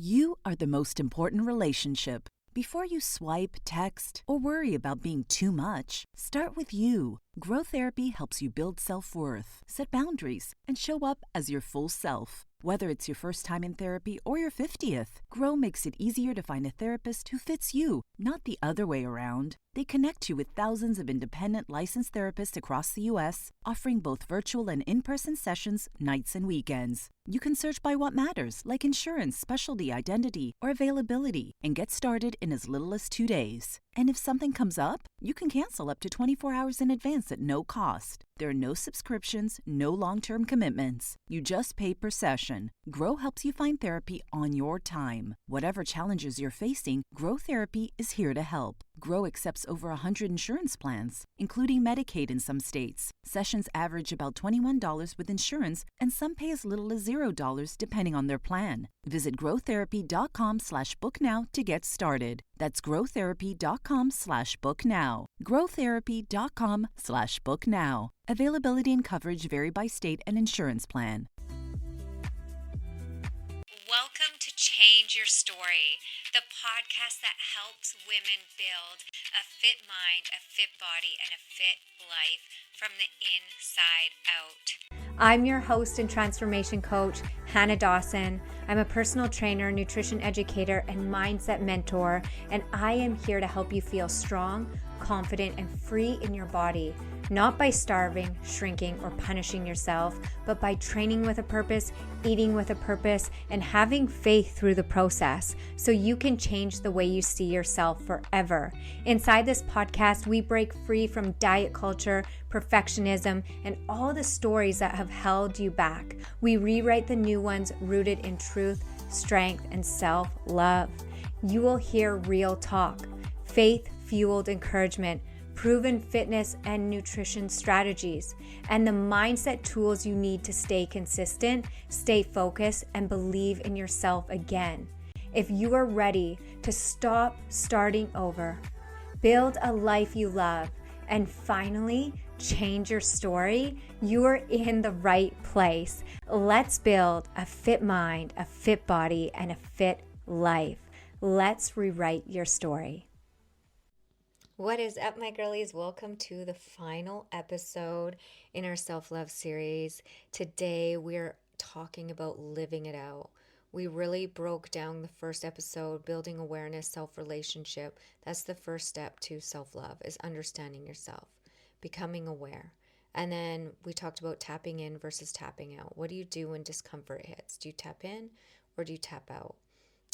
You are the most important relationship. Before you swipe, text, or worry about being too much, start with you. Grow Therapy helps you build self-worth, set boundaries, and show up as your full self. Whether it's your first time in therapy or your 50th, Grow makes it easier to find a therapist who fits you, not the other way around. They connect you with thousands of independent licensed therapists across the U.S., offering both virtual and in-person sessions, nights and weekends. You can search by what matters, like insurance, specialty, identity, or availability, and get started in as little as 2 days. And if something comes up, you can cancel up to 24 hours in advance at no cost. There are no subscriptions, no long-term commitments. You just pay per session. Grow helps you find therapy on your time. Whatever challenges you're facing, Grow Therapy is here to help. Grow accepts over 100 insurance plans, including Medicaid in some states. Sessions average about $21 with insurance, and some pay as little as $0 depending on their plan. Visit growtherapy.com/booknow to get started. That's growtherapy.com/booknow. growtherapy.com/booknow. Availability and coverage vary by state and insurance plan. Welcome to Change Your Story, the podcast that helps women build a fit mind, a fit body, and a fit life from the inside out. I'm your host and transformation coach, Hannah Dawson. I'm a personal trainer, nutrition educator, and mindset mentor, and I am here to help you feel strong, confident, and free in your body, not by starving, shrinking, or punishing yourself, but by training with a purpose, eating with a purpose, and having faith through the process so you can change the way you see yourself forever. Inside this podcast, we break free from diet culture, perfectionism, and all the stories that have held you back. We rewrite the new ones rooted in truth, strength, and self-love. You will hear real talk, faith-fueled encouragement, proven fitness and nutrition strategies, and the mindset tools you need to stay consistent, stay focused, and believe in yourself again. If you are ready to stop starting over, build a life you love, and finally change your story, you are in the right place. Let's build a fit mind, a fit body, and a fit life. Let's rewrite your story. What is up, my girlies? Welcome to the final episode in our self-love series. Today, we're talking about living it out. We really broke down the first episode, building awareness, self-relationship. That's the first step to self-love, is understanding yourself, becoming aware. And then we talked about tapping in versus tapping out. What do you do when discomfort hits? Do you tap in or do you tap out?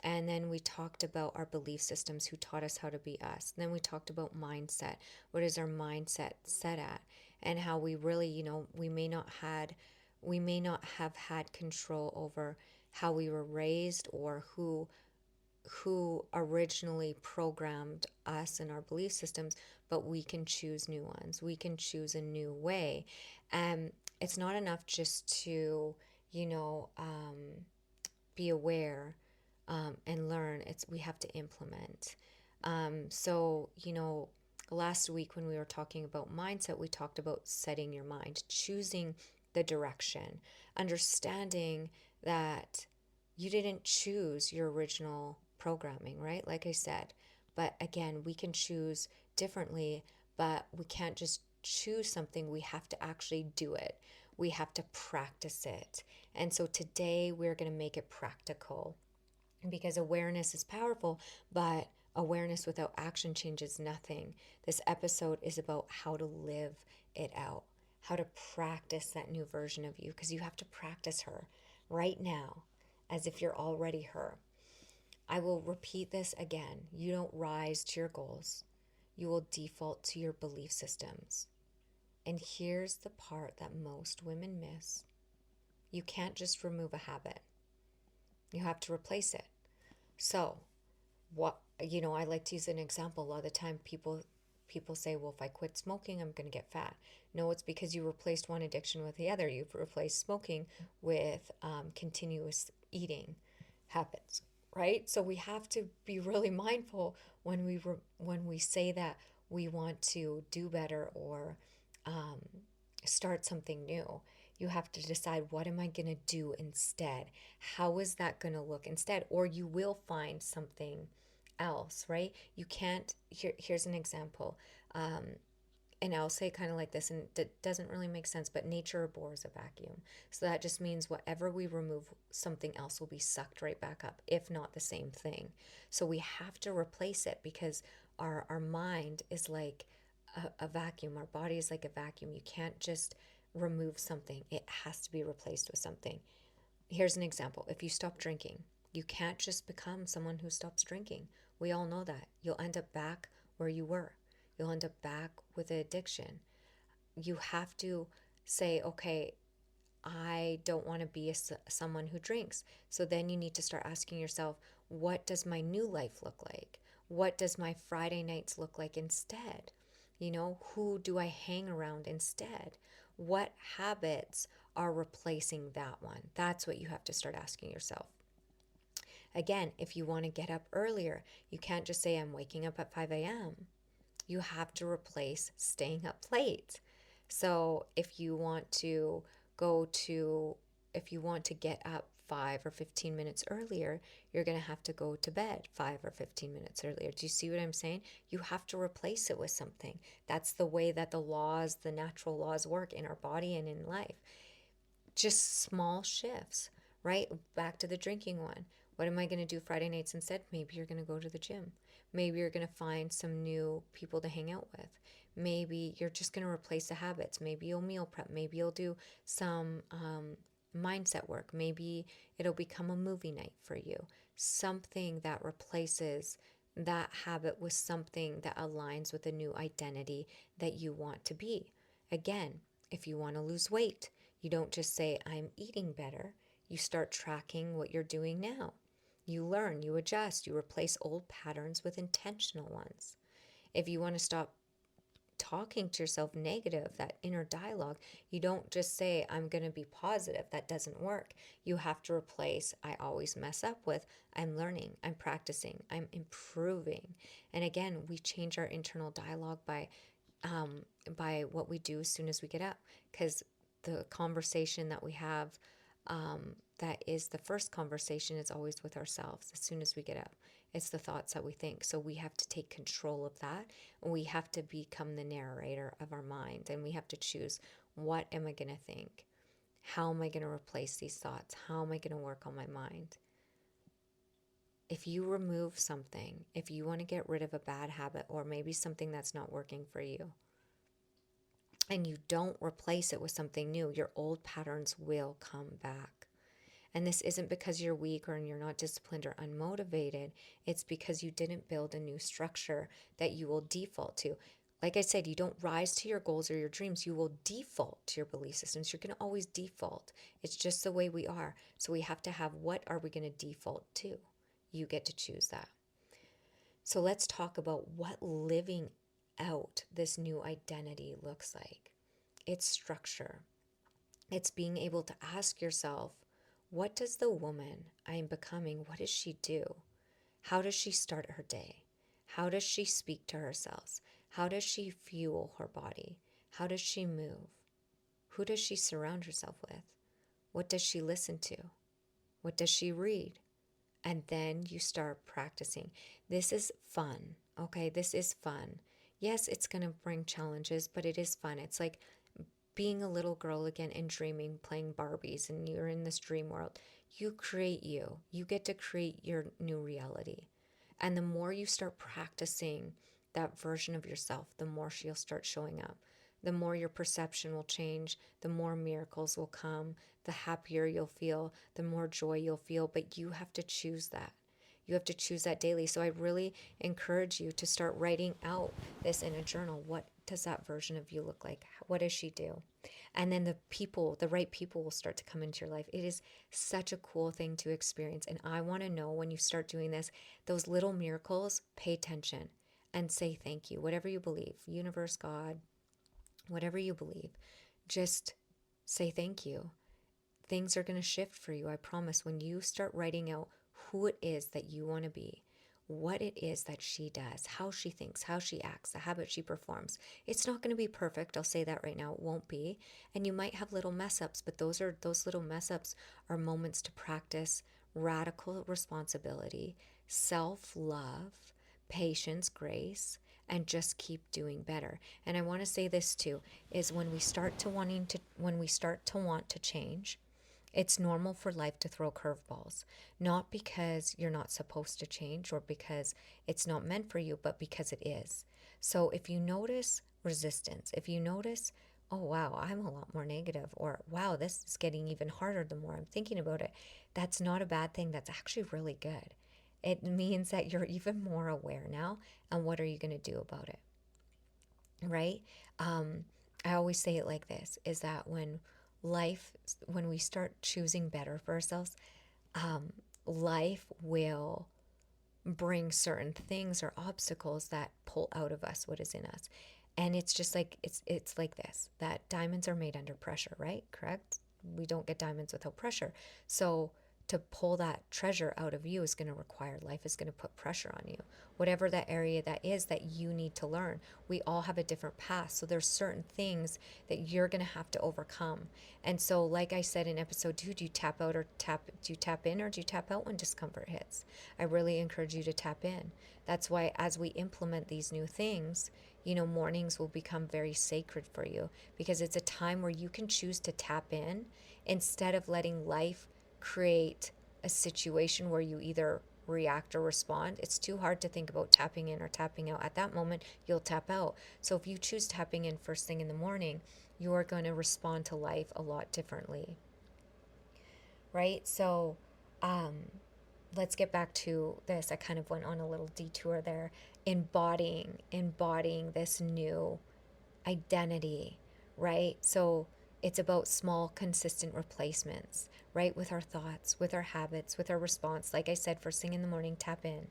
And then we talked about our belief systems, who taught us how to be us. And then we talked about mindset. What is our mindset set at? And how we really, we may not have had control over how we were raised or who originally programmed us and our belief systems, but we can choose new ones. We can choose a new way. It's not enough just to, be aware and learn. We have to implement. Last week when we were talking about mindset, we talked about setting your mind, choosing the direction, understanding that you didn't choose your original programming, right? Like I said, but again, we can choose differently, but we can't just choose something. We have to actually do it. We have to practice it. And so today we're going to make it practical, because awareness is powerful, but awareness without action changes nothing. This episode is about how to live it out, how to practice that new version of you, because you have to practice her right now as if you're already her. I will repeat this again. You don't rise to your goals. You will default to your belief systems. And here's the part that most women miss. You can't just remove a habit. You have to replace it. So, I like to use an example. A lot of the time people say, well, if I quit smoking, I'm going to get fat. No, it's because you replaced one addiction with the other. You've replaced smoking with continuous eating habits, right? So we have to be really mindful when we say that we want to do better or start something new. You have to decide, what am I going to do instead? How is that going to look instead? Or you will find something else, right? You can't, here's an example. And I'll say kind of like this, and it doesn't really make sense, but nature abhors a vacuum. So that just means whatever we remove, something else will be sucked right back up, if not the same thing. So we have to replace it, because our mind is like a vacuum. Our body is like a vacuum. You can't just remove something, it has to be replaced with something. Here's an example. If you stop drinking, you can't just become someone who stops drinking. We all know that. You'll end up back where you were. You'll end up back with an addiction. You have to say, okay, I don't want to be someone who drinks. So then you need to start asking yourself, what does my new life look like? What does my Friday nights look like instead? Who do I hang around instead? What habits are replacing that one? That's what you have to start asking yourself. Again, if you want to get up earlier, you can't just say, I'm waking up at 5 a.m. You have to replace staying up late. So if you want to get up 5 or 15 minutes earlier, you're going to have to go to bed 5 or 15 minutes earlier. Do you see what I'm saying? You have to replace it with something. That's the way that the natural laws work in our body and in life. Just small shifts, right? Back to the drinking one. What am I going to do Friday nights instead? Maybe you're going to go to the gym. Maybe you're going to find some new people to hang out with. Maybe you're just going to replace the habits. Maybe you'll meal prep. Maybe you'll do some mindset work. Maybe it'll become a movie night for you. Something that replaces that habit with something that aligns with a new identity that you want to be. Again, if you want to lose weight, you don't just say, I'm eating better. You start tracking what you're doing now. You learn, you adjust, you replace old patterns with intentional ones. If you want to stop talking to yourself negative, that inner dialogue, you don't just say, I'm going to be positive. That doesn't work. You have to replace, I always mess up, with, I'm learning, I'm practicing, I'm improving. And again, we change our internal dialogue by what we do as soon as we get up, because the conversation that we have, that is the first conversation, is always with ourselves as soon as we get up. It's the thoughts that we think. So we have to take control of that. And we have to become the narrator of our mind. And we have to choose, what am I going to think? How am I going to replace these thoughts? How am I going to work on my mind? If you remove something, if you want to get rid of a bad habit, or maybe something that's not working for you, and you don't replace it with something new, your old patterns will come back. And this isn't because you're weak or you're not disciplined or unmotivated. It's because you didn't build a new structure that you will default to. Like I said, you don't rise to your goals or your dreams. You will default to your belief systems. You're going to always default. It's just the way we are. So we have to have, what are we going to default to? You get to choose that. So let's talk about what living out this new identity looks like. It's structure. It's being able to ask yourself, what does the woman I am becoming, what does she do? How does she start her day? How does she speak to herself? How does she fuel her body? How does she move? Who does she surround herself with? What does she listen to? What does she read? And then you start practicing. This is fun, okay? This is fun. Yes, it's going to bring challenges, but it is fun. It's like being a little girl again and dreaming, playing Barbies, and you're in this dream world. You create you. You get to create your new reality. And the more you start practicing that version of yourself, the more she'll start showing up. The more your perception will change, the more miracles will come, the happier you'll feel, the more joy you'll feel. But you have to choose that. You have to choose that daily. So I really encourage you to start writing out this in a journal. What does that version of you look like? What does she do? And then the right people will start to come into your life. It is such a cool thing to experience. And I want to know, when you start doing this, those little miracles, pay attention and say thank you. Whatever you believe, universe, God, whatever you believe, just say thank you. Things are going to shift for you. I promise. When you start writing out who it is that you want to be, what it is that she does, how she thinks, how she acts, the habit she performs. It's not going to be perfect. I'll say that right now. It won't be. And you might have little mess ups, but those little mess ups are moments to practice radical responsibility, self-love, patience, grace, and just keep doing better. And I want to say this too, is when we start to want to change, it's normal for life to throw curveballs, not because you're not supposed to change or because it's not meant for you, but because it is. So if you notice resistance, if you notice, oh wow, I'm a lot more negative, or wow, this is getting even harder the more I'm thinking about it, that's not a bad thing. That's actually really good. It means that you're even more aware now. And what are you going to do about it? Right? I always say it like this, is that when we start choosing better for ourselves, life will bring certain things or obstacles that pull out of us what is in us. And it's just like, it's like this, that diamonds are made under pressure, right? Correct? We don't get diamonds without pressure. So to pull that treasure out of you is going to require, life is going to put pressure on you. Whatever that area that is that you need to learn. We all have a different path. So there's certain things that you're going to have to overcome. And so, like I said in episode 2, do you tap out or do you tap in or do you tap out when discomfort hits? I really encourage you to tap in. That's why as we implement these new things, mornings will become very sacred for you, because it's a time where you can choose to tap in instead of letting life create a situation where you either react or respond. It's too hard to think about tapping in or tapping out. At that moment, you'll tap out. So if you choose tapping in first thing in the morning, you are going to respond to life a lot differently. Right? So let's get back to this. I kind of went on a little detour there. Embodying this new identity, right? So it's about small, consistent replacements, right? With our thoughts, with our habits, with our response. Like I said, first thing in the morning, tap in.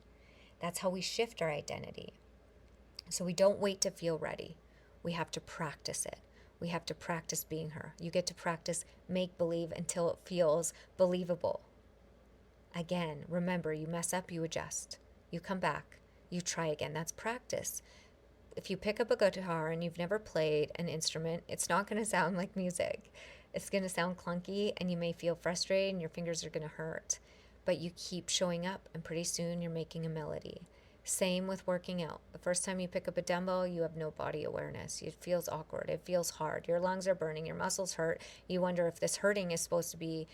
That's how we shift our identity. So we don't wait to feel ready. We have to practice it. We have to practice being her. You get to practice make-believe until it feels believable. Again, remember, you mess up, you adjust. You come back, you try again. That's practice. If you pick up a guitar and you've never played an instrument, it's not going to sound like music. It's going to sound clunky and you may feel frustrated and your fingers are going to hurt. But you keep showing up and pretty soon you're making a melody. Same with working out. The first time you pick up a dumbbell, you have no body awareness. It feels awkward. It feels hard. Your lungs are burning. Your muscles hurt. You wonder if this hurting is supposed to be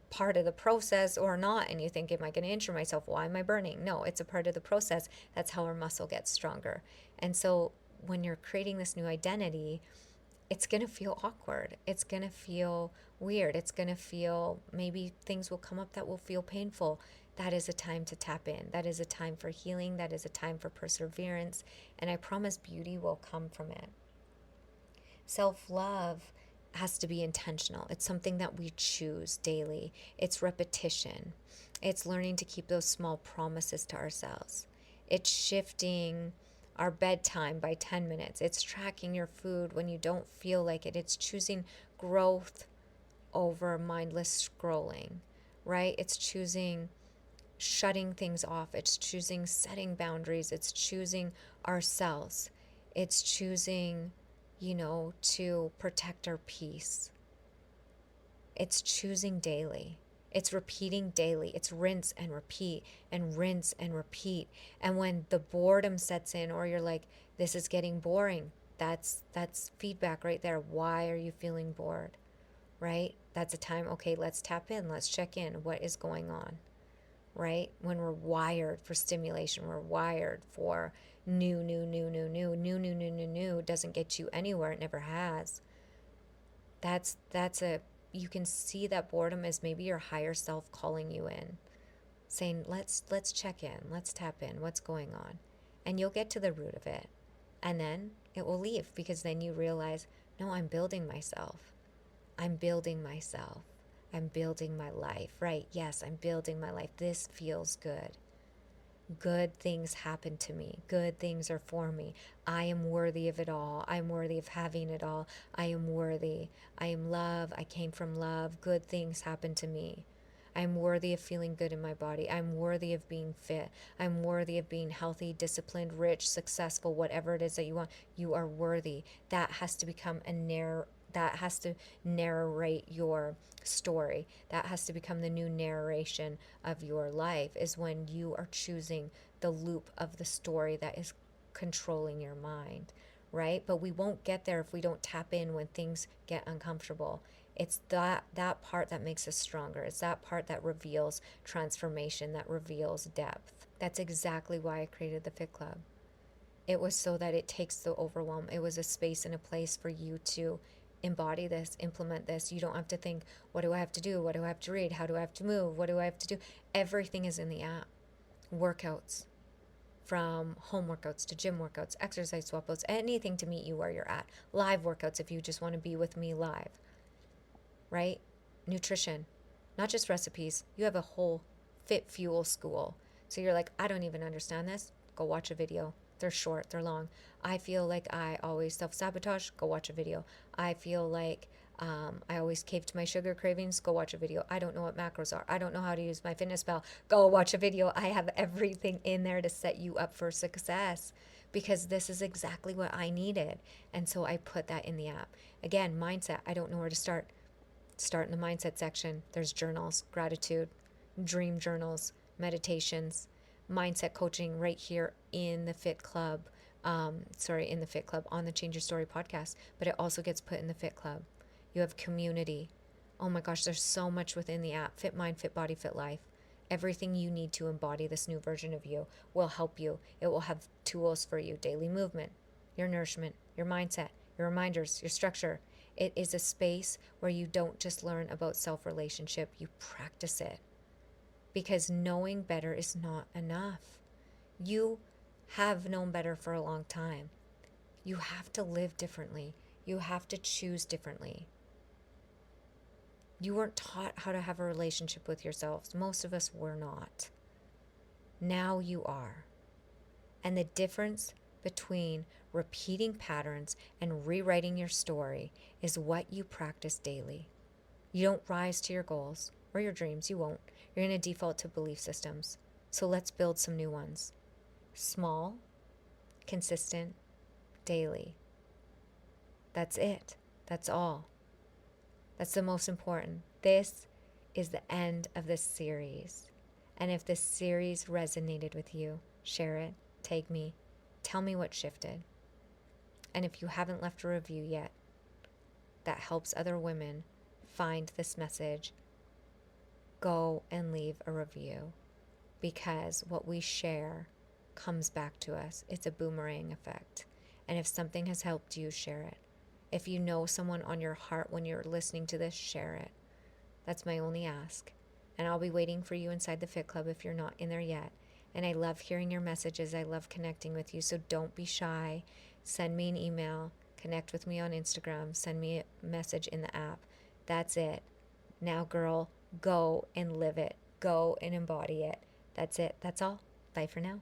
part of the process or not, and you think, am I going to injure myself? Why am I burning? No, it's a part of the process. That's how our muscle gets stronger. And so when you're creating this new identity, it's going to feel awkward. It's going to feel weird. It's going to feel, maybe things will come up that will feel painful. That is a time to tap in. That is a time for healing. That is a time for perseverance. And I promise beauty will come from it. Self-love has to be intentional. It's something that we choose daily. It's repetition. It's learning to keep those small promises to ourselves. It's shifting our bedtime by 10 minutes. It's tracking your food when you don't feel like it. It's choosing growth over mindless scrolling, right? It's choosing shutting things off. It's choosing setting boundaries. It's choosing ourselves. It's choosing to protect our peace. It's choosing daily. It's repeating daily. It's rinse and repeat and rinse and repeat. And when the boredom sets in, or you're like, this is getting boring, that's feedback right there. Why are you feeling bored? Right? That's a time, okay, let's tap in. Let's check in. What is going on? Right? When we're wired for stimulation, we're wired for new doesn't get you anywhere. It never has. You can see that boredom as maybe your higher self calling you in, saying, let's check in, let's tap in, what's going on? And you'll get to the root of it. And then it will leave, because then you realize, no, I'm building myself. I'm building myself. I'm building my life, right? Yes, I'm building my life. This feels good. Good things happen to me. Good things are for me. I am worthy of it all. I'm worthy of having it all. I am worthy. I am love. I came from love. Good things happen to me. I'm worthy of feeling good in my body. I'm worthy of being fit. I'm worthy of being healthy, disciplined, rich, successful, whatever it is that you want. You are worthy. That has to become that has to narrate your story. That has to become the new narration of your life, is when you are choosing the loop of the story that is controlling your mind, right? But we won't get there if we don't tap in when things get uncomfortable. It's that part that makes us stronger. It's that part that reveals transformation, that reveals depth. That's exactly why I created the Fit Club. It was so that it takes the overwhelm. It was a space and a place for you to embody this, implement this. You don't have to think, what do I have to do? What do I have to read? How do I have to move? What do I have to do? Everything is in the app. Workouts, from home workouts to gym workouts, exercise swap outs, anything to meet you where you're at. Live workouts if you just want to be with me live, right? Nutrition, not just recipes. You have a whole Fit Fuel school. So you're like, I don't even understand this. Go watch a video. They're short, they're long. I feel like I always self-sabotage. Go watch a video. I feel like I always cave to my sugar cravings. Go watch a video. I don't know what macros are. I don't know how to use MyFitnessPal. Go watch a video. I have everything in there to set you up for success, because this is exactly what I needed. And so I put that in the app. Again, mindset. I don't know where to start. Start in the mindset section. There's journals, gratitude, dream journals, meditations, mindset coaching right here in the Fit Club. In the Fit Club on the Change Your Story podcast, but it also gets put in the Fit Club. You have community. Oh my gosh, there's so much within the app. Fit Mind, Fit Body, Fit Life. Everything you need to embody this new version of you will help you. It will have tools for you. Daily movement, your nourishment, your mindset, your reminders, your structure. It is a space where you don't just learn about self-relationship, you practice it. Because knowing better is not enough. You have known better for a long time. You have to live differently. You have to choose differently. You weren't taught how to have a relationship with yourselves. Most of us were not. Now you are. And the difference between repeating patterns and rewriting your story is what you practice daily. You don't rise to your goals or your dreams. You won't. You're going to default to belief systems. So let's build some new ones. Small, consistent, daily. That's it. That's all. That's the most important. This is the end of this series. And if this series resonated with you, share it, tag me, tell me what shifted. And if you haven't left a review yet, that helps other women find this message, go and leave a review, because what we share comes back to us. It's a boomerang effect. And if something has helped you, share it. If you know someone on your heart when you're listening to this, share it. That's my only ask. And I'll be waiting for you inside the Fit Club if you're not in there yet. And I love hearing your messages. I love connecting with you. So don't be shy. Send me an email. Connect with me on Instagram. Send me a message in the app. That's it. Now, girl, go and live it. Go and embody it. That's it. That's all. Bye for now.